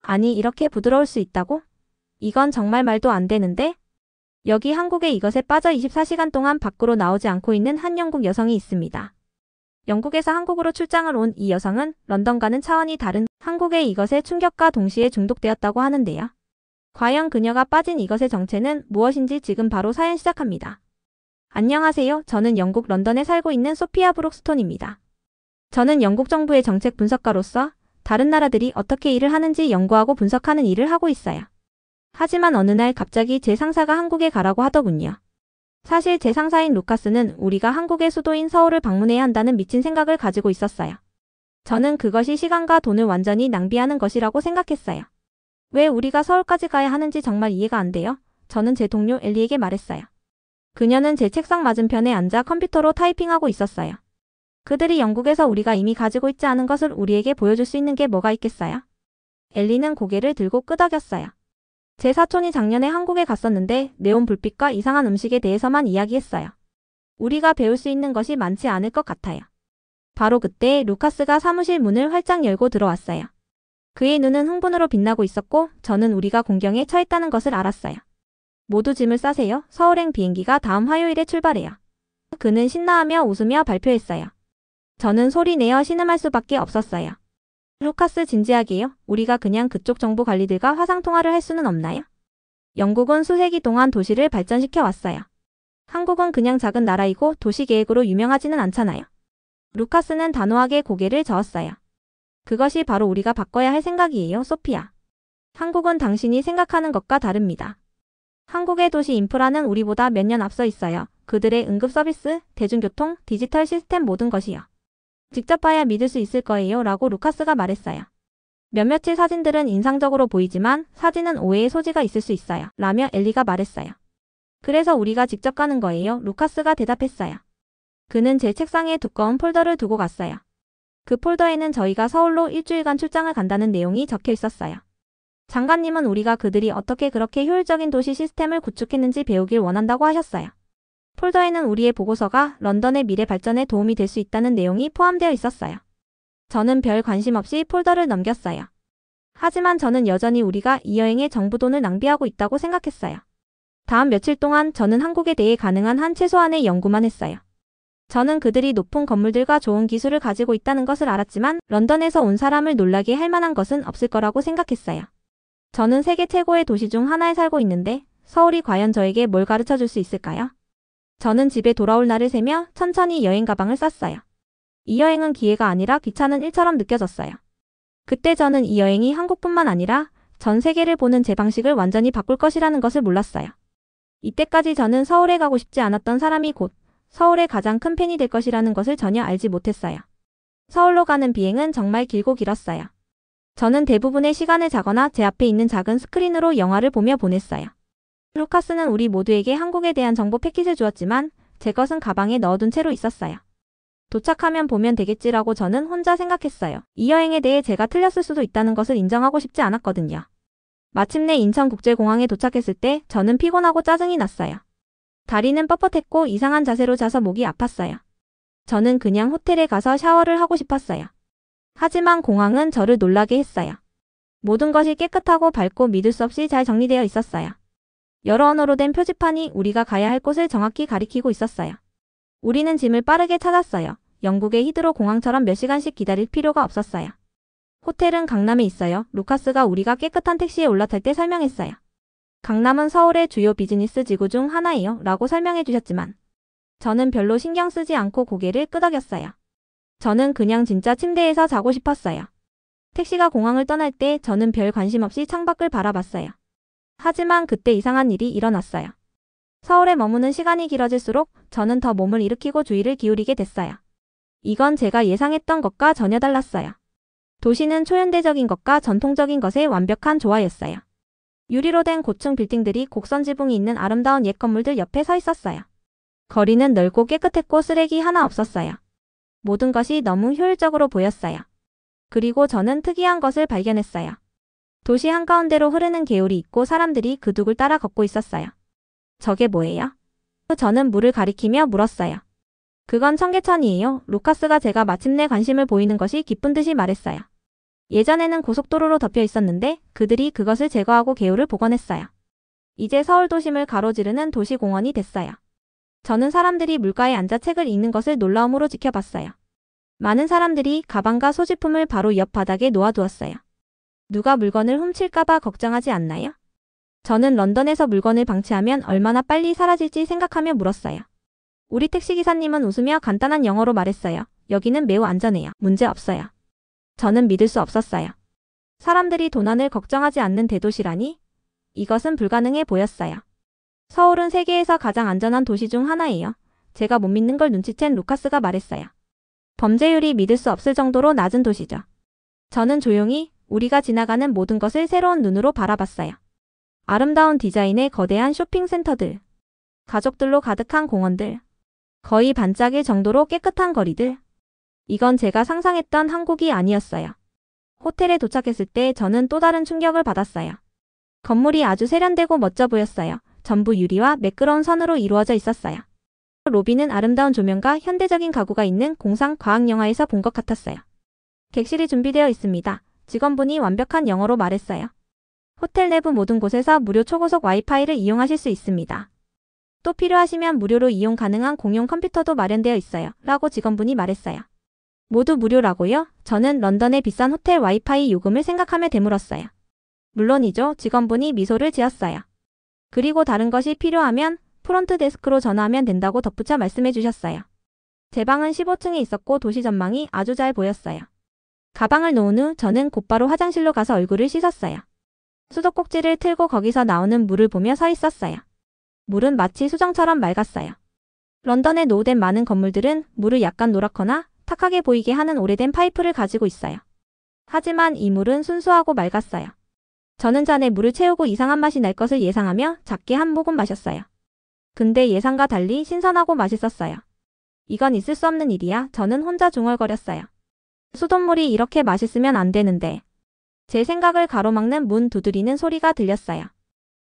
아니, 이렇게 부드러울 수 있다고? 이건 정말 말도 안 되는데? 여기 한국에 이것에 빠져 24시간 동안 밖으로 나오지 않고 있는 한 영국 여성이 있습니다. 영국에서 한국으로 출장을 온 이 여성은 런던과는 차원이 다른 한국의 이것의 충격과 동시에 중독되었다고 하는데요. 과연 그녀가 빠진 이것의 정체는 무엇인지 지금 바로 사연 시작합니다. 안녕하세요. 저는 영국 런던에 살고 있는 소피아 브록스톤입니다. 저는 영국 정부의 정책 분석가로서 다른 나라들이 어떻게 일을 하는지 연구하고 분석하는 일을 하고 있어요. 하지만 어느 날 갑자기 제 상사가 한국에 가라고 하더군요. 사실 제 상사인 루카스는 우리가 한국의 수도인 서울을 방문해야 한다는 미친 생각을 가지고 있었어요. 저는 그것이 시간과 돈을 완전히 낭비하는 것이라고 생각했어요. 왜 우리가 서울까지 가야 하는지 정말 이해가 안 돼요. 저는 제 동료 엘리에게 말했어요. 그녀는 제 책상 맞은편에 앉아 컴퓨터로 타이핑하고 있었어요. 그들이 영국에서 우리가 이미 가지고 있지 않은 것을 우리에게 보여줄 수 있는 게 뭐가 있겠어요? 엘리는 고개를 들고 끄덕였어요. 제 사촌이 작년에 한국에 갔었는데 네온 불빛과 이상한 음식에 대해서만 이야기했어요. 우리가 배울 수 있는 것이 많지 않을 것 같아요. 바로 그때 루카스가 사무실 문을 활짝 열고 들어왔어요. 그의 눈은 흥분으로 빛나고 있었고 저는 우리가 공경에 처했다는 것을 알았어요. 모두 짐을 싸세요. 서울행 비행기가 다음 화요일에 출발해요. 그는 신나하며 웃으며 발표했어요. 저는 소리내어 신음할 수밖에 없었어요. 루카스 진지하게요. 우리가 그냥 그쪽 정부 관리들과 화상통화를 할 수는 없나요? 영국은 수세기 동안 도시를 발전시켜 왔어요. 한국은 그냥 작은 나라이고 도시계획으로 유명하지는 않잖아요. 루카스는 단호하게 고개를 저었어요. 그것이 바로 우리가 바꿔야 할 생각이에요, 소피아. 한국은 당신이 생각하는 것과 다릅니다. 한국의 도시 인프라는 우리보다 몇 년 앞서 있어요. 그들의 응급 서비스, 대중교통, 디지털 시스템 모든 것이요. 직접 봐야 믿을 수 있을 거예요 라고 루카스가 말했어요. 몇몇의 사진들은 인상적으로 보이지만 사진은 오해의 소지가 있을 수 있어요. 라며 엘리가 말했어요. 그래서 우리가 직접 가는 거예요. 루카스가 대답했어요. 그는 제 책상에 두꺼운 폴더를 두고 갔어요. 그 폴더에는 저희가 서울로 일주일간 출장을 간다는 내용이 적혀 있었어요. 장관님은 우리가 그들이 어떻게 그렇게 효율적인 도시 시스템을 구축했는지 배우길 원한다고 하셨어요. 폴더에는 우리의 보고서가 런던의 미래 발전에 도움이 될 수 있다는 내용이 포함되어 있었어요. 저는 별 관심 없이 폴더를 넘겼어요. 하지만 저는 여전히 우리가 이 여행에 정부 돈을 낭비하고 있다고 생각했어요. 다음 며칠 동안 저는 한국에 대해 가능한 한 최소한의 연구만 했어요. 저는 그들이 높은 건물들과 좋은 기술을 가지고 있다는 것을 알았지만 런던에서 온 사람을 놀라게 할 만한 것은 없을 거라고 생각했어요. 저는 세계 최고의 도시 중 하나에 살고 있는데 서울이 과연 저에게 뭘 가르쳐 줄 수 있을까요? 저는 집에 돌아올 날을 세며 천천히 여행 가방을 쌌어요. 이 여행은 기회가 아니라 귀찮은 일처럼 느껴졌어요. 그때 저는 이 여행이 한국뿐만 아니라 전 세계를 보는 제 방식을 완전히 바꿀 것이라는 것을 몰랐어요. 이때까지 저는 서울에 가고 싶지 않았던 사람이 곧 서울의 가장 큰 팬이 될 것이라는 것을 전혀 알지 못했어요. 서울로 가는 비행은 정말 길고 길었어요. 저는 대부분의 시간을 자거나 제 앞에 있는 작은 스크린으로 영화를 보며 보냈어요. 루카스는 우리 모두에게 한국에 대한 정보 패킷을 주었지만 제 것은 가방에 넣어둔 채로 있었어요. 도착하면 보면 되겠지라고 저는 혼자 생각했어요. 이 여행에 대해 제가 틀렸을 수도 있다는 것을 인정하고 싶지 않았거든요. 마침내 인천국제공항에 도착했을 때 저는 피곤하고 짜증이 났어요. 다리는 뻣뻣했고 이상한 자세로 자서 목이 아팠어요. 저는 그냥 호텔에 가서 샤워를 하고 싶었어요. 하지만 공항은 저를 놀라게 했어요. 모든 것이 깨끗하고 밝고 믿을 수 없이 잘 정리되어 있었어요. 여러 언어로 된 표지판이 우리가 가야 할 곳을 정확히 가리키고 있었어요. 우리는 짐을 빠르게 찾았어요. 영국의 히드로 공항처럼 몇 시간씩 기다릴 필요가 없었어요. 호텔은 강남에 있어요. 루카스가 우리가 깨끗한 택시에 올라탈 때 설명했어요. 강남은 서울의 주요 비즈니스 지구 중 하나예요. 라고 설명해 주셨지만 저는 별로 신경 쓰지 않고 고개를 끄덕였어요. 저는 그냥 진짜 침대에서 자고 싶었어요. 택시가 공항을 떠날 때 저는 별 관심 없이 창밖을 바라봤어요. 하지만 그때 이상한 일이 일어났어요. 서울에 머무는 시간이 길어질수록 저는 더 몸을 일으키고 주의를 기울이게 됐어요. 이건 제가 예상했던 것과 전혀 달랐어요. 도시는 초현대적인 것과 전통적인 것의 완벽한 조화였어요. 유리로 된 고층 빌딩들이 곡선 지붕이 있는 아름다운 옛 건물들 옆에 서 있었어요. 거리는 넓고 깨끗했고 쓰레기 하나 없었어요. 모든 것이 너무 효율적으로 보였어요. 그리고 저는 특이한 것을 발견했어요. 도시 한가운데로 흐르는 개울이 있고 사람들이 그 둑을 따라 걷고 있었어요. 저게 뭐예요? 저는 물을 가리키며 물었어요. 그건 청계천이에요. 루카스가 제가 마침내 관심을 보이는 것이 기쁜 듯이 말했어요. 예전에는 고속도로로 덮여 있었는데 그들이 그것을 제거하고 개울을 복원했어요. 이제 서울 도심을 가로지르는 도시공원이 됐어요. 저는 사람들이 물가에 앉아 책을 읽는 것을 놀라움으로 지켜봤어요. 많은 사람들이 가방과 소지품을 바로 옆 바닥에 놓아두었어요. 누가 물건을 훔칠까봐 걱정하지 않나요? 저는 런던에서 물건을 방치하면 얼마나 빨리 사라질지 생각하며 물었어요. 우리 택시기사님은 웃으며 간단한 영어로 말했어요. 여기는 매우 안전해요. 문제 없어요. 저는 믿을 수 없었어요. 사람들이 도난을 걱정하지 않는 대도시라니? 이것은 불가능해 보였어요. 서울은 세계에서 가장 안전한 도시 중 하나예요. 제가 못 믿는 걸 눈치챈 루카스가 말했어요. 범죄율이 믿을 수 없을 정도로 낮은 도시죠. 저는 조용히 우리가 지나가는 모든 것을 새로운 눈으로 바라봤어요. 아름다운 디자인의 거대한 쇼핑센터들, 가족들로 가득한 공원들, 거의 반짝일 정도로 깨끗한 거리들. 이건 제가 상상했던 한국이 아니었어요. 호텔에 도착했을 때 저는 또 다른 충격을 받았어요. 건물이 아주 세련되고 멋져 보였어요. 전부 유리와 매끄러운 선으로 이루어져 있었어요. 로비는 아름다운 조명과 현대적인 가구가 있는 공상 과학 영화에서 본 것 같았어요. 객실이 준비되어 있습니다. 직원분이 완벽한 영어로 말했어요. 호텔 내부 모든 곳에서 무료 초고속 와이파이를 이용하실 수 있습니다. 또 필요하시면 무료로 이용 가능한 공용 컴퓨터도 마련되어 있어요. 라고 직원분이 말했어요. 모두 무료라고요? 저는 런던의 비싼 호텔 와이파이 요금을 생각하며 되물었어요. 물론이죠. 직원분이 미소를 지었어요. 그리고 다른 것이 필요하면 프론트 데스크로 전화하면 된다고 덧붙여 말씀해 주셨어요. 제 방은 15층에 있었고 도시 전망이 아주 잘 보였어요. 가방을 놓은 후 저는 곧바로 화장실로 가서 얼굴을 씻었어요. 수도꼭지를 틀고 거기서 나오는 물을 보며 서 있었어요. 물은 마치 수정처럼 맑았어요. 런던의 노후된 많은 건물들은 물을 약간 노랗거나 탁하게 보이게 하는 오래된 파이프를 가지고 있어요. 하지만 이 물은 순수하고 맑았어요. 저는 잔에 물을 채우고 이상한 맛이 날 것을 예상하며 작게 한 모금 마셨어요. 근데 예상과 달리 신선하고 맛있었어요. 이건 있을 수 없는 일이야. 저는 혼자 중얼거렸어요. 수돗물이 이렇게 맛있으면 안 되는데. 제 생각을 가로막는 문 두드리는 소리가 들렸어요.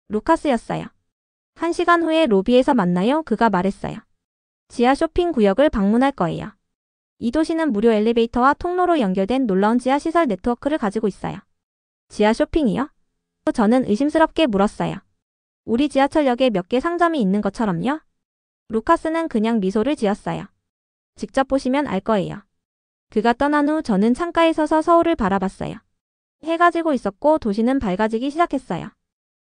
루카스였어요. 1시간 후에 로비에서 만나요. 그가 말했어요. 지하 쇼핑 구역을 방문할 거예요. 이 도시는 무료 엘리베이터와 통로로 연결된 놀라운 지하 시설 네트워크를 가지고 있어요. 지하 쇼핑이요? 저는 의심스럽게 물었어요. 우리 지하철역에 몇 개 상점이 있는 것처럼요? 루카스는 그냥 미소를 지었어요. 직접 보시면 알 거예요. 그가 떠난 후 저는 창가에 서서 서울을 바라봤어요. 해가 지고 있었고 도시는 밝아지기 시작했어요.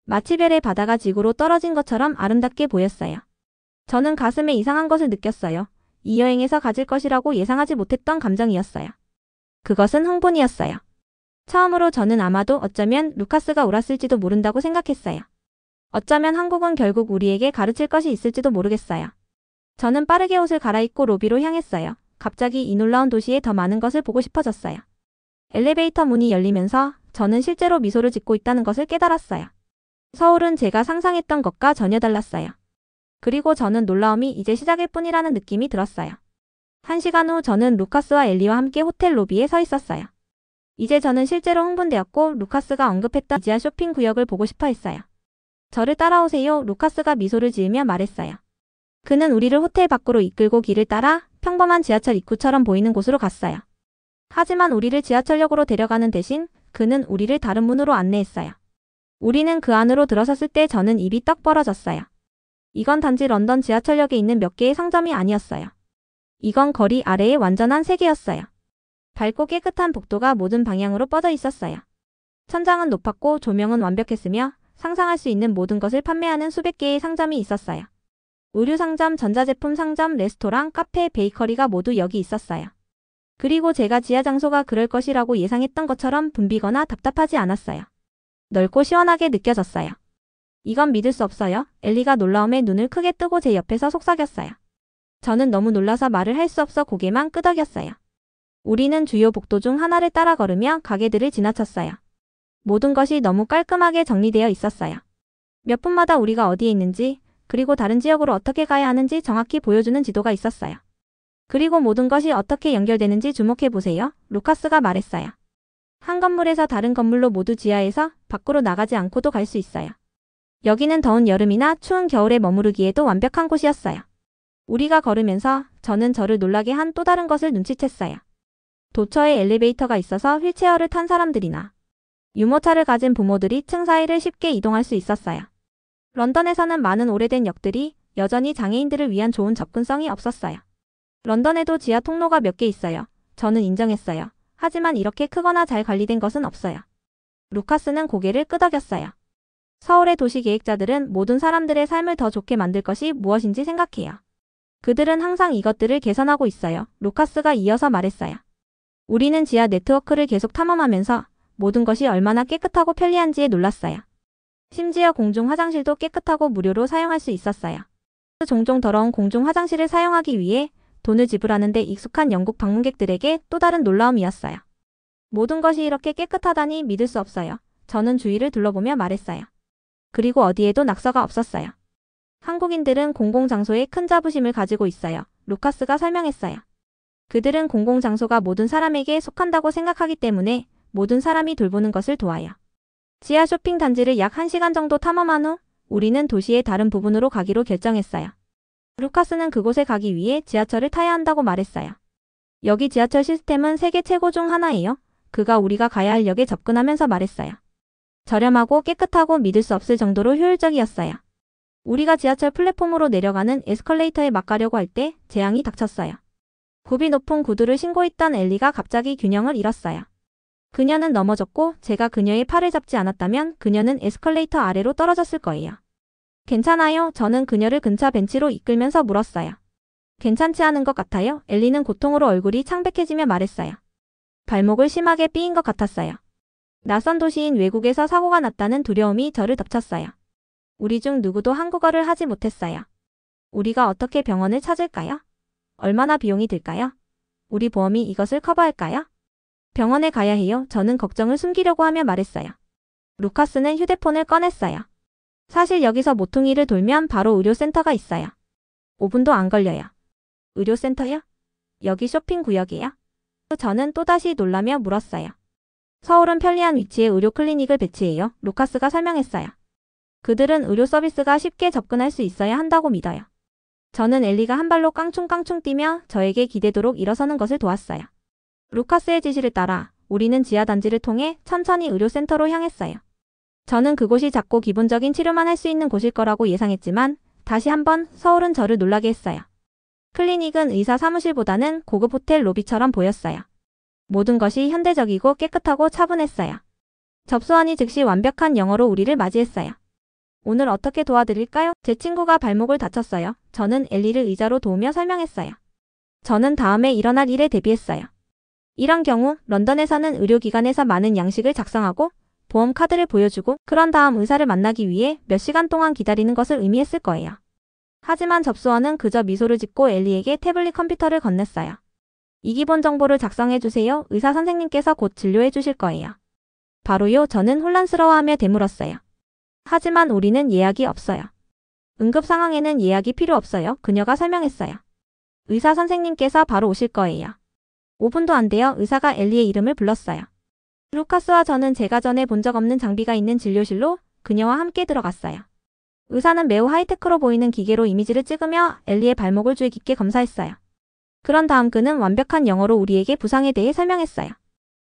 마치 별의 바다가 지구로 떨어진 것처럼 아름답게 보였어요. 저는 가슴에 이상한 것을 느꼈어요. 이 여행에서 가질 것이라고 예상하지 못했던 감정이었어요. 그것은 흥분이었어요. 처음으로 저는 아마도 어쩌면 루카스가 옳았을지도 모른다고 생각했어요. 어쩌면 한국은 결국 우리에게 가르칠 것이 있을지도 모르겠어요. 저는 빠르게 옷을 갈아입고 로비로 향했어요. 갑자기 이 놀라운 도시에 더 많은 것을 보고 싶어졌어요. 엘리베이터 문이 열리면서 저는 실제로 미소를 짓고 있다는 것을 깨달았어요. 서울은 제가 상상했던 것과 전혀 달랐어요. 그리고 저는 놀라움이 이제 시작일 뿐이라는 느낌이 들었어요. 1시간 후 저는 루카스와 엘리와 함께 호텔 로비에 서 있었어요. 이제 저는 실제로 흥분되었고 루카스가 언급했던 지하 쇼핑 구역을 보고 싶어 했어요. 저를 따라오세요. 루카스가 미소를 지으며 말했어요. 그는 우리를 호텔 밖으로 이끌고 길을 따라 평범한 지하철 입구처럼 보이는 곳으로 갔어요. 하지만 우리를 지하철역으로 데려가는 대신 그는 우리를 다른 문으로 안내했어요. 우리는 그 안으로 들어섰을 때 저는 입이 떡 벌어졌어요. 이건 단지 런던 지하철역에 있는 몇 개의 상점이 아니었어요. 이건 거리 아래의 완전한 세계였어요. 밝고 깨끗한 복도가 모든 방향으로 뻗어 있었어요. 천장은 높았고 조명은 완벽했으며 상상할 수 있는 모든 것을 판매하는 수백 개의 상점이 있었어요. 의류 상점, 전자제품 상점, 레스토랑, 카페, 베이커리가 모두 여기 있었어요. 그리고 제가 지하 장소가 그럴 것이라고 예상했던 것처럼 붐비거나 답답하지 않았어요. 넓고 시원하게 느껴졌어요. 이건 믿을 수 없어요. 엘리가 놀라움에 눈을 크게 뜨고 제 옆에서 속삭였어요. 저는 너무 놀라서 말을 할 수 없어 고개만 끄덕였어요. 우리는 주요 복도 중 하나를 따라 걸으며 가게들을 지나쳤어요. 모든 것이 너무 깔끔하게 정리되어 있었어요. 몇 분마다 우리가 어디에 있는지, 그리고 다른 지역으로 어떻게 가야 하는지 정확히 보여주는 지도가 있었어요. 그리고 모든 것이 어떻게 연결되는지 주목해보세요. 루카스가 말했어요. 한 건물에서 다른 건물로 모두 지하에서 밖으로 나가지 않고도 갈 수 있어요. 여기는 더운 여름이나 추운 겨울에 머무르기에도 완벽한 곳이었어요. 우리가 걸으면서 저는 저를 놀라게 한 또 다른 것을 눈치챘어요. 도처에 엘리베이터가 있어서 휠체어를 탄 사람들이나 유모차를 가진 부모들이 층 사이를 쉽게 이동할 수 있었어요. 런던에서는 많은 오래된 역들이 여전히 장애인들을 위한 좋은 접근성이 없었어요. 런던에도 지하 통로가 몇 개 있어요. 저는 인정했어요. 하지만 이렇게 크거나 잘 관리된 것은 없어요. 루카스는 고개를 끄덕였어요. 서울의 도시계획자들은 모든 사람들의 삶을 더 좋게 만들 것이 무엇인지 생각해요. 그들은 항상 이것들을 개선하고 있어요. 루카스가 이어서 말했어요. 우리는 지하 네트워크를 계속 탐험하면서 모든 것이 얼마나 깨끗하고 편리한지에 놀랐어요. 심지어 공중 화장실도 깨끗하고 무료로 사용할 수 있었어요. 종종 더러운 공중 화장실을 사용하기 위해 돈을 지불하는 데 익숙한 영국 방문객들에게 또 다른 놀라움이었어요. 모든 것이 이렇게 깨끗하다니 믿을 수 없어요. 저는 주위를 둘러보며 말했어요. 그리고 어디에도 낙서가 없었어요. 한국인들은 공공장소에 큰 자부심을 가지고 있어요. 루카스가 설명했어요. 그들은 공공장소가 모든 사람에게 속한다고 생각하기 때문에 모든 사람이 돌보는 것을 도와요. 지하 쇼핑 단지를 약 1시간 정도 탐험한 후 우리는 도시의 다른 부분으로 가기로 결정했어요. 루카스는 그곳에 가기 위해 지하철을 타야 한다고 말했어요. 여기 지하철 시스템은 세계 최고 중 하나예요. 그가 우리가 가야 할 역에 접근하면서 말했어요. 저렴하고 깨끗하고 믿을 수 없을 정도로 효율적이었어요. 우리가 지하철 플랫폼으로 내려가는 에스컬레이터에 막 가려고 할 때 재앙이 닥쳤어요. 굽이 높은 구두를 신고 있던 엘리가 갑자기 균형을 잃었어요. 그녀는 넘어졌고 제가 그녀의 팔을 잡지 않았다면 그녀는 에스컬레이터 아래로 떨어졌을 거예요. 괜찮아요. 저는 그녀를 근처 벤치로 이끌면서 물었어요. 괜찮지 않은 것 같아요. 엘리는 고통으로 얼굴이 창백해지며 말했어요. 발목을 심하게 삐인 것 같았어요. 낯선 도시인 외국에서 사고가 났다는 두려움이 저를 덮쳤어요. 우리 중 누구도 한국어를 하지 못했어요. 우리가 어떻게 병원을 찾을까요? 얼마나 비용이 들까요? 우리 보험이 이것을 커버할까요? 병원에 가야 해요. 저는 걱정을 숨기려고 하며 말했어요. 루카스는 휴대폰을 꺼냈어요. 사실 여기서 모퉁이를 돌면 바로 의료센터가 있어요. 5분도 안 걸려요. 의료센터요? 여기 쇼핑구역이에요? 저는 또다시 놀라며 물었어요. 서울은 편리한 위치에 의료 클리닉을 배치해요. 루카스가 설명했어요. 그들은 의료 서비스가 쉽게 접근할 수 있어야 한다고 믿어요. 저는 엘리가 한 발로 깡충깡충 뛰며 저에게 기대도록 일어서는 것을 도왔어요. 루카스의 지시를 따라 우리는 지하 단지를 통해 천천히 의료센터로 향했어요. 저는 그곳이 작고 기본적인 치료만 할 수 있는 곳일 거라고 예상했지만 다시 한번 서울은 저를 놀라게 했어요. 클리닉은 의사 사무실보다는 고급 호텔 로비처럼 보였어요. 모든 것이 현대적이고 깨끗하고 차분했어요. 접수원이 즉시 완벽한 영어로 우리를 맞이했어요. 오늘 어떻게 도와드릴까요? 제 친구가 발목을 다쳤어요. 저는 엘리를 의자로 도우며 설명했어요. 저는 다음에 일어날 일에 대비했어요. 이런 경우 런던에서는 의료기관에서 많은 양식을 작성하고 보험 카드를 보여주고 그런 다음 의사를 만나기 위해 몇 시간 동안 기다리는 것을 의미했을 거예요. 하지만 접수원은 그저 미소를 짓고 엘리에게 태블릿 컴퓨터를 건넸어요. 이 기본 정보를 작성해 주세요. 의사 선생님께서 곧 진료해 주실 거예요. 바로요. 저는 혼란스러워하며 되물었어요. 하지만 우리는 예약이 없어요. 응급 상황에는 예약이 필요 없어요. 그녀가 설명했어요. 의사 선생님께서 바로 오실 거예요. 5분도 안 돼요. 의사가 엘리의 이름을 불렀어요. 루카스와 저는 제가 전에 본 적 없는 장비가 있는 진료실로 그녀와 함께 들어갔어요. 의사는 매우 하이테크로 보이는 기계로 이미지를 찍으며 엘리의 발목을 주의 깊게 검사했어요. 그런 다음 그는 완벽한 영어로 우리에게 부상에 대해 설명했어요.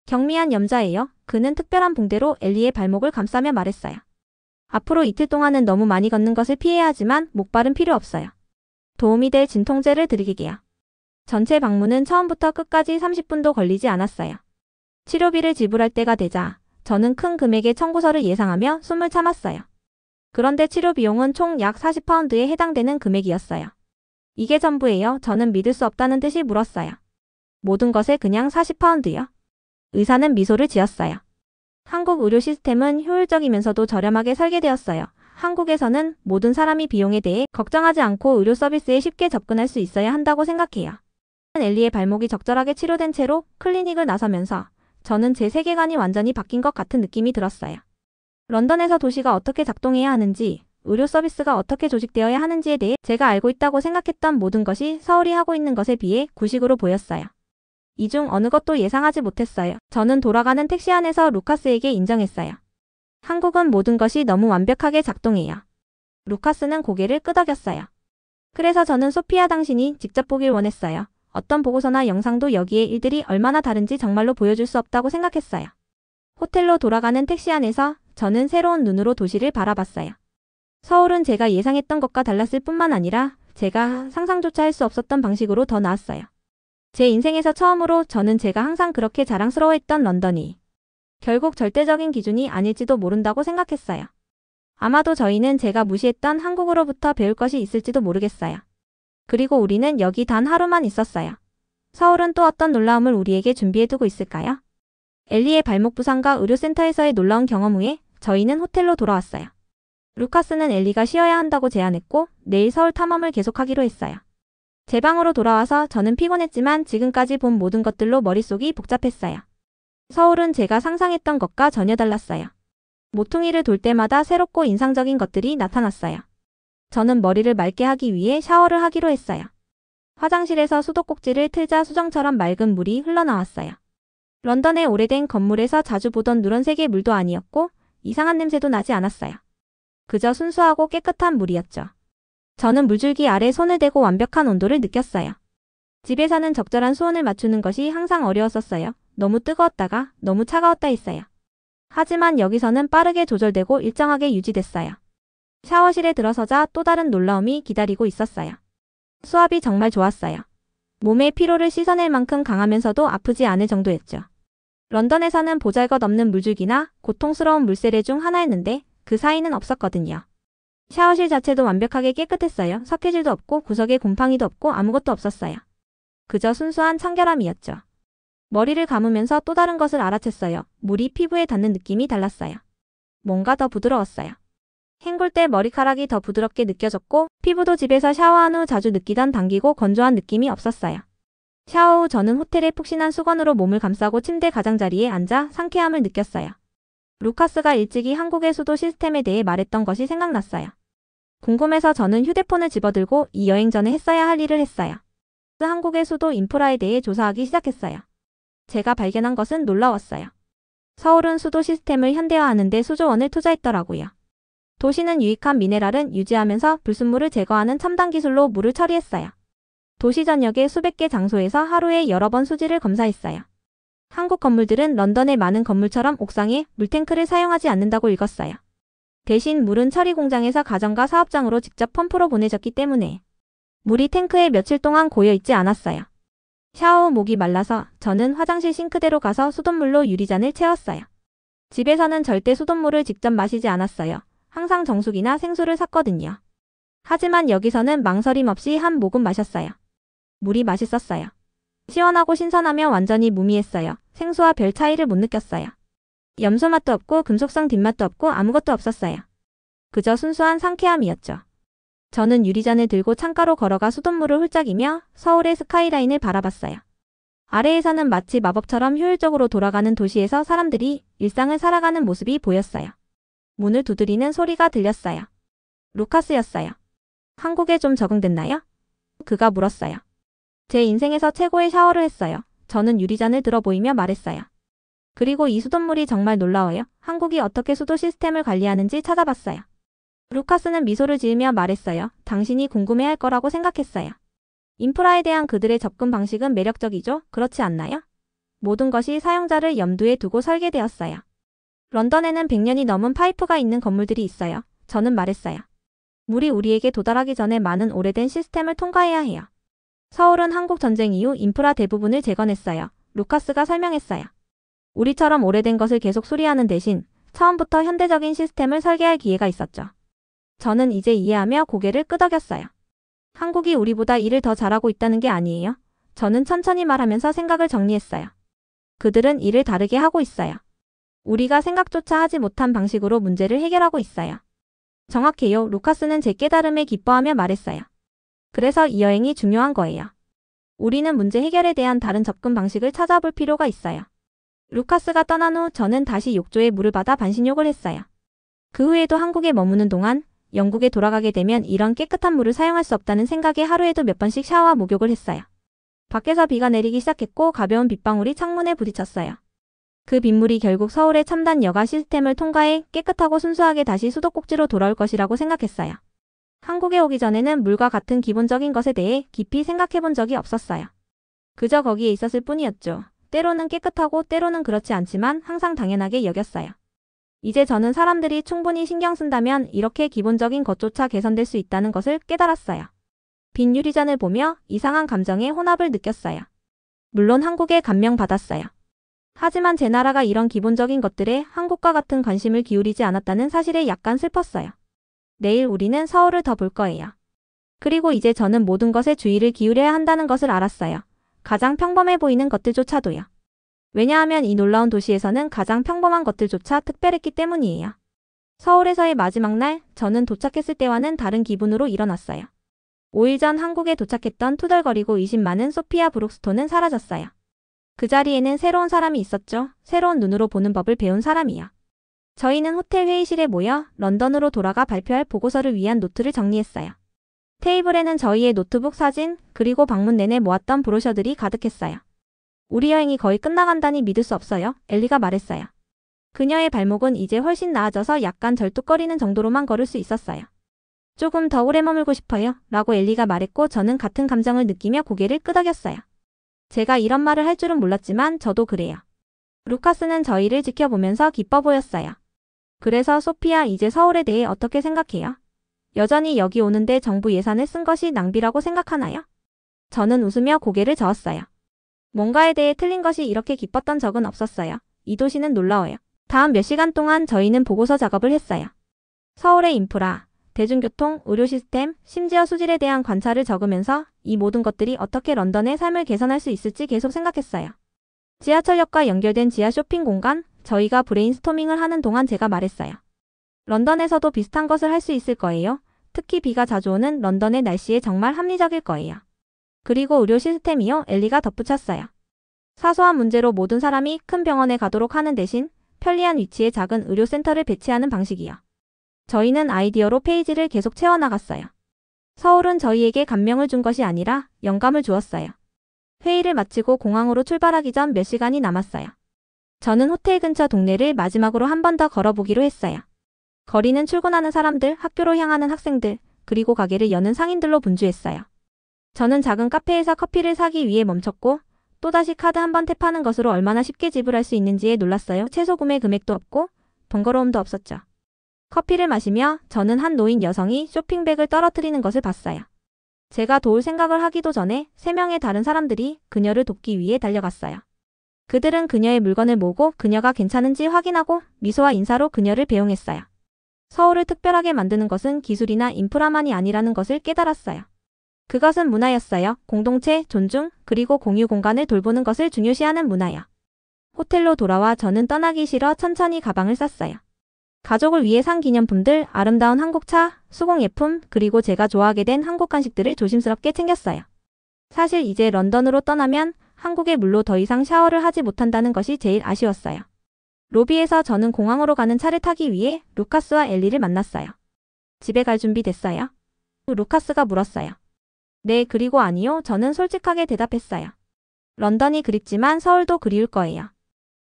경미한 염자예요. 그는 특별한 붕대로 엘리의 발목을 감싸며 말했어요. 앞으로 이틀 동안은 너무 많이 걷는 것을 피해야 하지만 목발은 필요 없어요. 도움이 될 진통제를 드리게요. 전체 방문은 처음부터 끝까지 30분도 걸리지 않았어요. 치료비를 지불할 때가 되자 저는 큰 금액의 청구서를 예상하며 숨을 참았어요. 그런데 치료 비용은 총 약 40파운드에 해당되는 금액이었어요. 이게 전부예요. 저는 믿을 수 없다는 듯이 물었어요. 모든 것에 그냥 40파운드요? 의사는 미소를 지었어요. 한국 의료 시스템은 효율적이면서도 저렴하게 설계되었어요. 한국에서는 모든 사람이 비용에 대해 걱정하지 않고 의료 서비스에 쉽게 접근할 수 있어야 한다고 생각해요. 엘리의 발목이 적절하게 치료된 채로 클리닉을 나서면서 저는 제 세계관이 완전히 바뀐 것 같은 느낌이 들었어요. 런던에서 도시가 어떻게 작동해야 하는지, 의료 서비스가 어떻게 조직되어야 하는지에 대해 제가 알고 있다고 생각했던 모든 것이 서울이 하고 있는 것에 비해 구식으로 보였어요. 이 중 어느 것도 예상하지 못했어요. 저는 돌아가는 택시 안에서 루카스에게 인정했어요. 한국은 모든 것이 너무 완벽하게 작동해요. 루카스는 고개를 끄덕였어요. 그래서 저는 소피아 당신이 직접 보길 원했어요. 어떤 보고서나 영상도 여기에 일들이 얼마나 다른지 정말로 보여줄 수 없다고 생각했어요. 호텔로 돌아가는 택시 안에서 저는 새로운 눈으로 도시를 바라봤어요. 서울은 제가 예상했던 것과 달랐을 뿐만 아니라 제가 상상조차 할 수 없었던 방식으로 더 나았어요. 제 인생에서 처음으로 저는 제가 항상 그렇게 자랑스러워했던 런던이 결국 절대적인 기준이 아닐지도 모른다고 생각했어요. 아마도 저희는 제가 무시했던 한국으로부터 배울 것이 있을지도 모르겠어요. 그리고 우리는 여기 단 하루만 있었어요. 서울은 또 어떤 놀라움을 우리에게 준비해두고 있을까요? 엘리의 발목 부상과 의료센터에서의 놀라운 경험 후에 저희는 호텔로 돌아왔어요. 루카스는 엘리가 쉬어야 한다고 제안했고 내일 서울 탐험을 계속하기로 했어요. 제 방으로 돌아와서 저는 피곤했지만 지금까지 본 모든 것들로 머릿속이 복잡했어요. 서울은 제가 상상했던 것과 전혀 달랐어요. 모퉁이를 돌 때마다 새롭고 인상적인 것들이 나타났어요. 저는 머리를 맑게 하기 위해 샤워를 하기로 했어요. 화장실에서 수도꼭지를 틀자 수정처럼 맑은 물이 흘러나왔어요. 런던의 오래된 건물에서 자주 보던 누런색의 물도 아니었고 이상한 냄새도 나지 않았어요. 그저 순수하고 깨끗한 물이었죠. 저는 물줄기 아래 손을 대고 완벽한 온도를 느꼈어요. 집에서는 적절한 수온을 맞추는 것이 항상 어려웠었어요. 너무 뜨거웠다가 너무 차가웠다 했어요. 하지만 여기서는 빠르게 조절되고 일정하게 유지됐어요. 샤워실에 들어서자 또 다른 놀라움이 기다리고 있었어요. 수압이 정말 좋았어요. 몸의 피로를 씻어낼 만큼 강하면서도 아프지 않을 정도였죠. 런던에서는 보잘것없는 물줄기나 고통스러운 물세례 중 하나였는데 그 사이는 없었거든요. 샤워실 자체도 완벽하게 깨끗했어요. 석회질도 없고 구석에 곰팡이도 없고 아무것도 없었어요. 그저 순수한 청결함이었죠. 머리를 감으면서 또 다른 것을 알아챘어요. 물이 피부에 닿는 느낌이 달랐어요. 뭔가 더 부드러웠어요. 헹굴 때 머리카락이 더 부드럽게 느껴졌고 피부도 집에서 샤워한 후 자주 느끼던 당기고 건조한 느낌이 없었어요. 샤워 후 저는 호텔의 푹신한 수건으로 몸을 감싸고 침대 가장자리에 앉아 상쾌함을 느꼈어요. 루카스가 일찍이 한국의 수도 시스템에 대해 말했던 것이 생각났어요. 궁금해서 저는 휴대폰을 집어들고 이 여행 전에 했어야 할 일을 했어요. 한국의 수도 인프라에 대해 조사하기 시작했어요. 제가 발견한 것은 놀라웠어요. 서울은 수도 시스템을 현대화하는 데 수조 원을 투자했더라고요. 도시는 유익한 미네랄은 유지하면서 불순물을 제거하는 첨단 기술로 물을 처리했어요. 도시 전역의 수백 개 장소에서 하루에 여러 번 수질을 검사했어요. 한국 건물들은 런던의 많은 건물처럼 옥상에 물탱크를 사용하지 않는다고 읽었어요. 대신 물은 처리 공장에서 가정과 사업장으로 직접 펌프로 보내졌기 때문에 물이 탱크에 며칠 동안 고여있지 않았어요. 샤워 후 목이 말라서 저는 화장실 싱크대로 가서 수돗물로 유리잔을 채웠어요. 집에서는 절대 수돗물을 직접 마시지 않았어요. 항상 정수기나 생수를 샀거든요. 하지만 여기서는 망설임 없이 한 모금 마셨어요. 물이 맛있었어요. 시원하고 신선하며 완전히 무미했어요. 생수와 별 차이를 못 느꼈어요. 염소 맛도 없고 금속성 뒷맛도 없고 아무것도 없었어요. 그저 순수한 상쾌함이었죠. 저는 유리잔을 들고 창가로 걸어가 수돗물을 훌쩍이며 서울의 스카이라인을 바라봤어요. 아래에서는 마치 마법처럼 효율적으로 돌아가는 도시에서 사람들이 일상을 살아가는 모습이 보였어요. 문을 두드리는 소리가 들렸어요. 루카스였어요. 한국에 좀 적응됐나요? 그가 물었어요. 제 인생에서 최고의 샤워를 했어요. 저는 유리잔을 들어 보이며 말했어요. 그리고 이 수돗물이 정말 놀라워요. 한국이 어떻게 수도 시스템을 관리하는지 찾아봤어요. 루카스는 미소를 지으며 말했어요. 당신이 궁금해할 거라고 생각했어요. 인프라에 대한 그들의 접근 방식은 매력적이죠? 그렇지 않나요? 모든 것이 사용자를 염두에 두고 설계되었어요. 런던에는 100년이 넘은 파이프가 있는 건물들이 있어요. 저는 말했어요. 물이 우리에게 도달하기 전에 많은 오래된 시스템을 통과해야 해요. 서울은 한국 전쟁 이후 인프라 대부분을 재건했어요. 루카스가 설명했어요. 우리처럼 오래된 것을 계속 수리하는 대신 처음부터 현대적인 시스템을 설계할 기회가 있었죠. 저는 이제 이해하며 고개를 끄덕였어요. 한국이 우리보다 일을 더 잘하고 있다는 게 아니에요. 저는 천천히 말하면서 생각을 정리했어요. 그들은 일을 다르게 하고 있어요. 우리가 생각조차 하지 못한 방식으로 문제를 해결하고 있어요. 정확해요. 루카스는 제 깨달음에 기뻐하며 말했어요. 그래서 이 여행이 중요한 거예요. 우리는 문제 해결에 대한 다른 접근 방식을 찾아볼 필요가 있어요. 루카스가 떠난 후 저는 다시 욕조에 물을 받아 반신욕을 했어요. 그 후에도 한국에 머무는 동안 영국에 돌아가게 되면 이런 깨끗한 물을 사용할 수 없다는 생각에 하루에도 몇 번씩 샤워와 목욕을 했어요. 밖에서 비가 내리기 시작했고 가벼운 빗방울이 창문에 부딪혔어요. 그 빗물이 결국 서울의 첨단 여가 시스템을 통과해 깨끗하고 순수하게 다시 수도꼭지로 돌아올 것이라고 생각했어요. 한국에 오기 전에는 물과 같은 기본적인 것에 대해 깊이 생각해 본 적이 없었어요. 그저 거기에 있었을 뿐이었죠. 때로는 깨끗하고 때로는 그렇지 않지만 항상 당연하게 여겼어요. 이제 저는 사람들이 충분히 신경 쓴다면 이렇게 기본적인 것조차 개선될 수 있다는 것을 깨달았어요. 빈 유리잔을 보며 이상한 감정의 혼합을 느꼈어요. 물론 한국에 감명받았어요. 하지만 제 나라가 이런 기본적인 것들에 한국과 같은 관심을 기울이지 않았다는 사실에 약간 슬펐어요. 내일 우리는 서울을 더 볼 거예요. 그리고 이제 저는 모든 것에 주의를 기울여야 한다는 것을 알았어요. 가장 평범해 보이는 것들조차도요. 왜냐하면 이 놀라운 도시에서는 가장 평범한 것들조차 특별했기 때문이에요. 서울에서의 마지막 날, 저는 도착했을 때와는 다른 기분으로 일어났어요. 5일 전 한국에 도착했던 투덜거리고 의심 많은 소피아 브룩스톤은 사라졌어요. 그 자리에는 새로운 사람이 있었죠. 새로운 눈으로 보는 법을 배운 사람이요. 저희는 호텔 회의실에 모여 런던으로 돌아가 발표할 보고서를 위한 노트를 정리했어요. 테이블에는 저희의 노트북 사진, 그리고 방문 내내 모았던 브로셔들이 가득했어요. 우리 여행이 거의 끝나간다니 믿을 수 없어요. 엘리가 말했어요. 그녀의 발목은 이제 훨씬 나아져서 약간 절뚝거리는 정도로만 걸을 수 있었어요. 조금 더 오래 머물고 싶어요. 라고 엘리가 말했고 저는 같은 감정을 느끼며 고개를 끄덕였어요. 제가 이런 말을 할 줄은 몰랐지만 저도 그래요. 루카스는 저희를 지켜보면서 기뻐 보였어요. 그래서 소피아, 이제 서울에 대해 어떻게 생각해요? 여전히 여기 오는데 정부 예산을 쓴 것이 낭비라고 생각하나요? 저는 웃으며 고개를 저었어요. 뭔가에 대해 틀린 것이 이렇게 기뻤던 적은 없었어요. 이 도시는 놀라워요. 다음 몇 시간 동안 저희는 보고서 작업을 했어요. 서울의 인프라, 대중교통, 의료 시스템, 심지어 수질에 대한 관찰을 적으면서 이 모든 것들이 어떻게 런던의 삶을 개선할 수 있을지 계속 생각했어요. 지하철역과 연결된 지하 쇼핑 공간, 저희가 브레인스토밍을 하는 동안 제가 말했어요. 런던에서도 비슷한 것을 할 수 있을 거예요. 특히 비가 자주 오는 런던의 날씨에 정말 합리적일 거예요. 그리고 의료 시스템이요, 엘리가 덧붙였어요. 사소한 문제로 모든 사람이 큰 병원에 가도록 하는 대신 편리한 위치에 작은 의료센터를 배치하는 방식이요. 저희는 아이디어로 페이지를 계속 채워나갔어요. 서울은 저희에게 감명을 준 것이 아니라 영감을 주었어요. 회의를 마치고 공항으로 출발하기 전 몇 시간이 남았어요. 저는 호텔 근처 동네를 마지막으로 한 번 더 걸어보기로 했어요. 거리는 출근하는 사람들, 학교로 향하는 학생들, 그리고 가게를 여는 상인들로 분주했어요. 저는 작은 카페에서 커피를 사기 위해 멈췄고 또다시 카드 한 번 탭하는 것으로 얼마나 쉽게 지불할 수 있는지에 놀랐어요. 최소 구매 금액도 없고 번거로움도 없었죠. 커피를 마시며 저는 한 노인 여성이 쇼핑백을 떨어뜨리는 것을 봤어요. 제가 도울 생각을 하기도 전에 3명의 다른 사람들이 그녀를 돕기 위해 달려갔어요. 그들은 그녀의 물건을 모으고 그녀가 괜찮은지 확인하고 미소와 인사로 그녀를 배웅했어요. 서울을 특별하게 만드는 것은 기술이나 인프라만이 아니라는 것을 깨달았어요. 그것은 문화였어요. 공동체, 존중, 그리고 공유 공간을 돌보는 것을 중요시하는 문화요. 호텔로 돌아와 저는 떠나기 싫어 천천히 가방을 쌌어요. 가족을 위해 산 기념품들, 아름다운 한국차, 수공예품, 그리고 제가 좋아하게 된 한국 간식들을 조심스럽게 챙겼어요. 사실 이제 런던으로 떠나면 한국의 물로 더 이상 샤워를 하지 못한다는 것이 제일 아쉬웠어요. 로비에서 저는 공항으로 가는 차를 타기 위해 루카스와 엘리를 만났어요. 집에 갈 준비 됐어요? 루카스가 물었어요. 네, 그리고 아니요. 저는 솔직하게 대답했어요. 런던이 그립지만 서울도 그리울 거예요.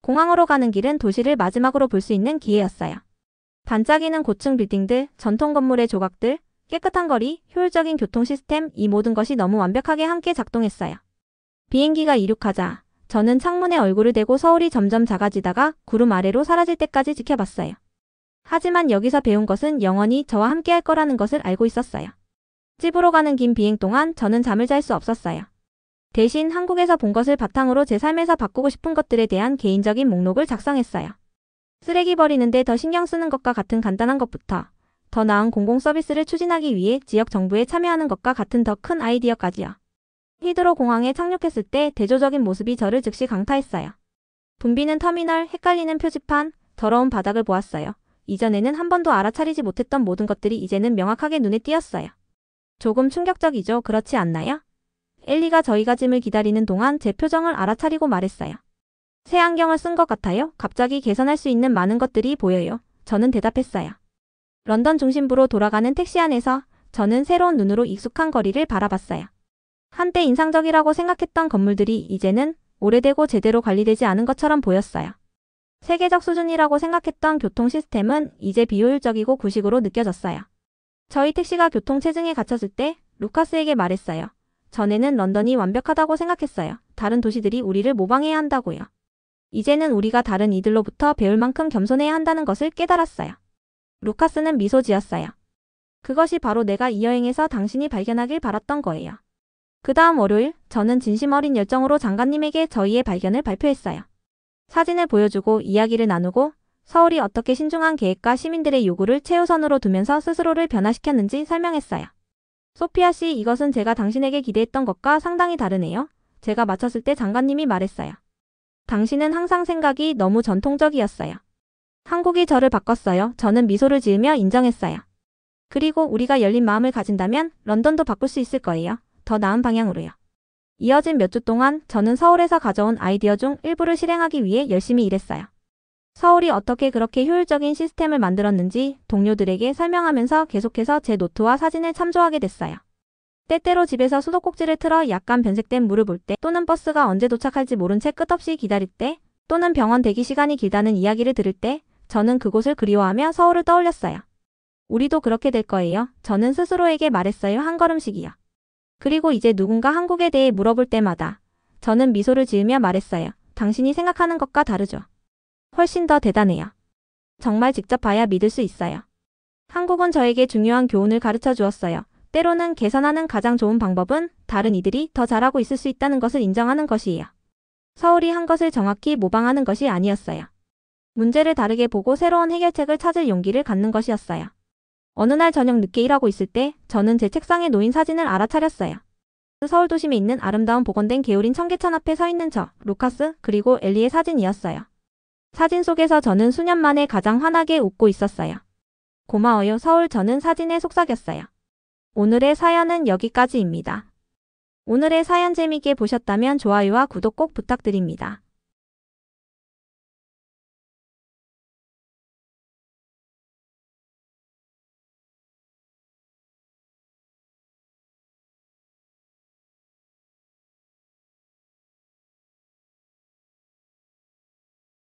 공항으로 가는 길은 도시를 마지막으로 볼 수 있는 기회였어요. 반짝이는 고층 빌딩들, 전통 건물의 조각들, 깨끗한 거리, 효율적인 교통 시스템, 이 모든 것이 너무 완벽하게 함께 작동했어요. 비행기가 이륙하자 저는 창문에 얼굴을 대고 서울이 점점 작아지다가 구름 아래로 사라질 때까지 지켜봤어요. 하지만 여기서 배운 것은 영원히 저와 함께 할 거라는 것을 알고 있었어요. 집으로 가는 긴 비행 동안 저는 잠을 잘 수 없었어요. 대신 한국에서 본 것을 바탕으로 제 삶에서 바꾸고 싶은 것들에 대한 개인적인 목록을 작성했어요. 쓰레기 버리는데 더 신경 쓰는 것과 같은 간단한 것부터 더 나은 공공 서비스를 추진하기 위해 지역 정부에 참여하는 것과 같은 더 큰 아이디어까지요. 히드로 공항에 착륙했을 때 대조적인 모습이 저를 즉시 강타했어요. 붐비는 터미널, 헷갈리는 표지판, 더러운 바닥을 보았어요. 이전에는 한 번도 알아차리지 못했던 모든 것들이 이제는 명확하게 눈에 띄었어요. 조금 충격적이죠, 그렇지 않나요? 엘리가 저희가 짐을 기다리는 동안 제 표정을 알아차리고 말했어요. 새 안경을 쓴 것 같아요. 갑자기 개선할 수 있는 많은 것들이 보여요. 저는 대답했어요. 런던 중심부로 돌아가는 택시 안에서 저는 새로운 눈으로 익숙한 거리를 바라봤어요. 한때 인상적이라고 생각했던 건물들이 이제는 오래되고 제대로 관리되지 않은 것처럼 보였어요. 세계적 수준이라고 생각했던 교통 시스템은 이제 비효율적이고 구식으로 느껴졌어요. 저희 택시가 교통체증에 갇혔을 때 루카스에게 말했어요. 전에는 런던이 완벽하다고 생각했어요. 다른 도시들이 우리를 모방해야 한다고요. 이제는 우리가 다른 이들로부터 배울 만큼 겸손해야 한다는 것을 깨달았어요. 루카스는 미소 지었어요. 그것이 바로 내가 이 여행에서 당신이 발견하길 바랐던 거예요. 그 다음 월요일, 저는 진심 어린 열정으로 장관님에게 저희의 발견을 발표했어요. 사진을 보여주고 이야기를 나누고 서울이 어떻게 신중한 계획과 시민들의 요구를 최우선으로 두면서 스스로를 변화시켰는지 설명했어요. 소피아 씨, 이것은 제가 당신에게 기대했던 것과 상당히 다르네요. 제가 마쳤을 때 장관님이 말했어요. 당신은 항상 생각이 너무 전통적이었어요. 한국이 저를 바꿨어요. 저는 미소를 지으며 인정했어요. 그리고 우리가 열린 마음을 가진다면 런던도 바꿀 수 있을 거예요. 더 나은 방향으로요. 이어진 몇 주 동안 저는 서울에서 가져온 아이디어 중 일부를 실행하기 위해 열심히 일했어요. 서울이 어떻게 그렇게 효율적인 시스템을 만들었는지 동료들에게 설명하면서 계속해서 제 노트와 사진을 참조하게 됐어요. 때때로 집에서 수도꼭지를 틀어 약간 변색된 물을 볼 때, 또는 버스가 언제 도착할지 모른 채 끝없이 기다릴 때, 또는 병원 대기 시간이 길다는 이야기를 들을 때 저는 그곳을 그리워하며 서울을 떠올렸어요. 우리도 그렇게 될 거예요. 저는 스스로에게 말했어요. 한 걸음씩이요. 그리고 이제 누군가 한국에 대해 물어볼 때마다 저는 미소를 지으며 말했어요. 당신이 생각하는 것과 다르죠. 훨씬 더 대단해요. 정말 직접 봐야 믿을 수 있어요. 한국은 저에게 중요한 교훈을 가르쳐 주었어요. 때로는 개선하는 가장 좋은 방법은 다른 이들이 더 잘하고 있을 수 있다는 것을 인정하는 것이에요. 서울이 한 것을 정확히 모방하는 것이 아니었어요. 문제를 다르게 보고 새로운 해결책을 찾을 용기를 갖는 것이었어요. 어느 날 저녁 늦게 일하고 있을 때 저는 제 책상에 놓인 사진을 알아차렸어요. 서울 도심에 있는 아름다운 복원된 게으린 청계천 앞에 서 있는 저, 루카스, 그리고 엘리의 사진이었어요. 사진 속에서 저는 수년 만에 가장 환하게 웃고 있었어요. 고마워요, 서울. 저는 사진에 속삭였어요. 오늘의 사연은 여기까지입니다. 오늘의 사연 재미있게 보셨다면 좋아요와 구독 꼭 부탁드립니다.